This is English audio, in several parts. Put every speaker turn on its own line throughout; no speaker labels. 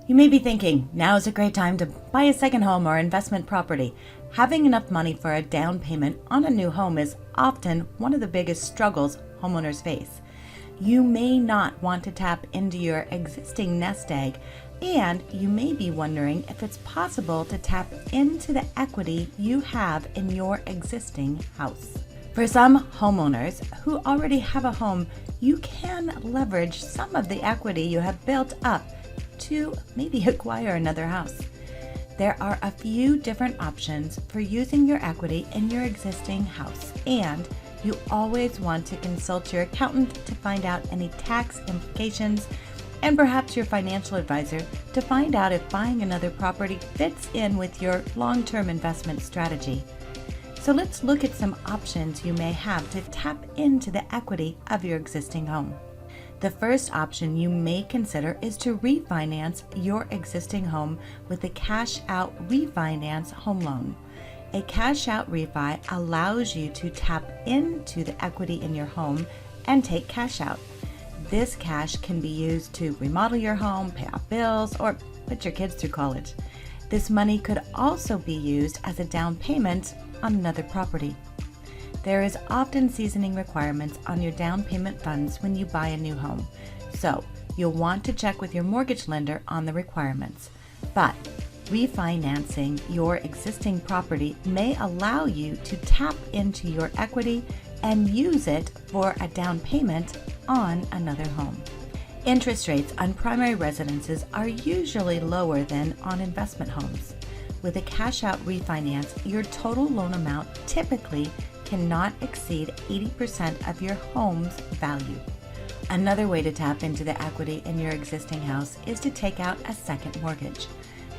You may be thinking, now is a great time to buy a second home or investment property. Having enough money for a down payment on a new home is often one of the biggest struggles homeowners face. You may not want to tap into your existing nest egg, and you may be wondering if it's possible to tap into the equity you have in your existing house. For some homeowners who already have a home, you can leverage some of the equity you have built up to maybe acquire another house. There are a few different options for using your equity in your existing house, and you always want to consult your accountant to find out any tax implications, and perhaps your financial advisor to find out if buying another property fits in with your long-term investment strategy. So let's look at some options you may have to tap into the equity of your existing home. The first option you may consider is to refinance your existing home with a cash-out refinance home loan. A cash-out refi allows you to tap into the equity in your home and take cash out. This cash can be used to remodel your home, pay off bills, or put your kids through college. This money could also be used as a down payment on another property. There is often seasoning requirements on your down payment funds when you buy a new home, so you'll want to check with your mortgage lender on the requirements. But refinancing your existing property may allow you to tap into your equity and use it for a down payment on another home. Interest rates on primary residences are usually lower than on investment homes. With a cash-out refinance, your total loan amount typically cannot exceed 80% of your home's value. Another way to tap into the equity in your existing house is to take out a second mortgage.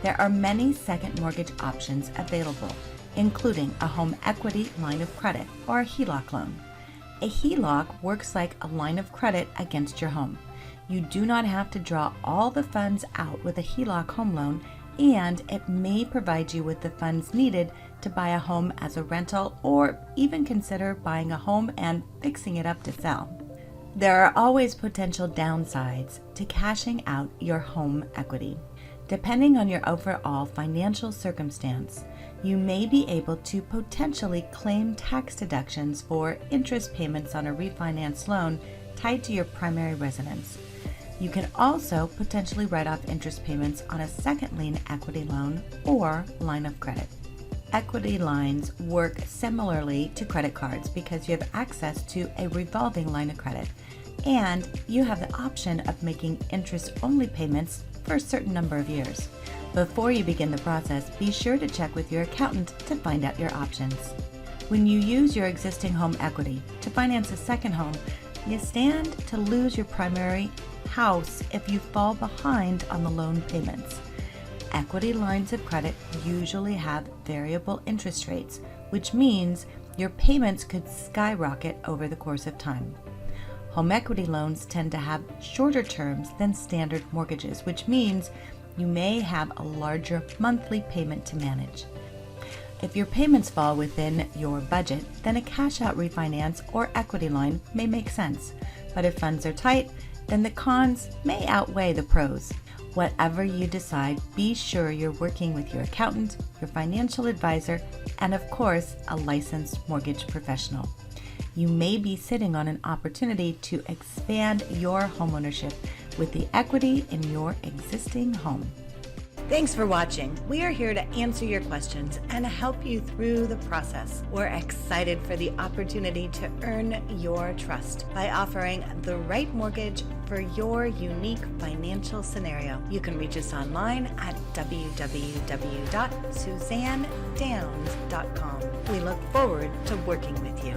There are many second mortgage options available, including a home equity line of credit or a HELOC loan. A HELOC works like a line of credit against your home. You do not have to draw all the funds out with a HELOC home loan, and it may provide you with the funds needed to buy a home as a rental or even consider buying a home and fixing it up to sell. There are always potential downsides to cashing out your home equity. Depending on your overall financial circumstance, you may be able to potentially claim tax deductions for interest payments on a refinance loan tied to your primary residence. You can also potentially write off interest payments on a second lien equity loan or line of credit. Equity lines work similarly to credit cards because you have access to a revolving line of credit, and you have the option of making interest-only payments for a certain number of years. Before you begin the process, be sure to check with your accountant to find out your options. When you use your existing home equity to finance a second home, you stand to lose your primary house if you fall behind on the loan payments. Equity lines of credit usually have variable interest rates, which means your payments could skyrocket over the course of time. Home equity loans tend to have shorter terms than standard mortgages, which means you may have a larger monthly payment to manage. If your payments fall within your budget, then a cash-out refinance or equity line may make sense. But if funds are tight, then the cons may outweigh the pros. Whatever you decide, be sure you're working with your accountant, your financial advisor, and of course, a licensed mortgage professional. You may be sitting on an opportunity to expand your homeownership with the equity in your existing home. Thanks for watching. We are here to answer your questions and help you through the process. We're excited for the opportunity to earn your trust by offering the right mortgage for your unique financial scenario. You can reach us online at www.suzannedowns.com. We look forward to working with you.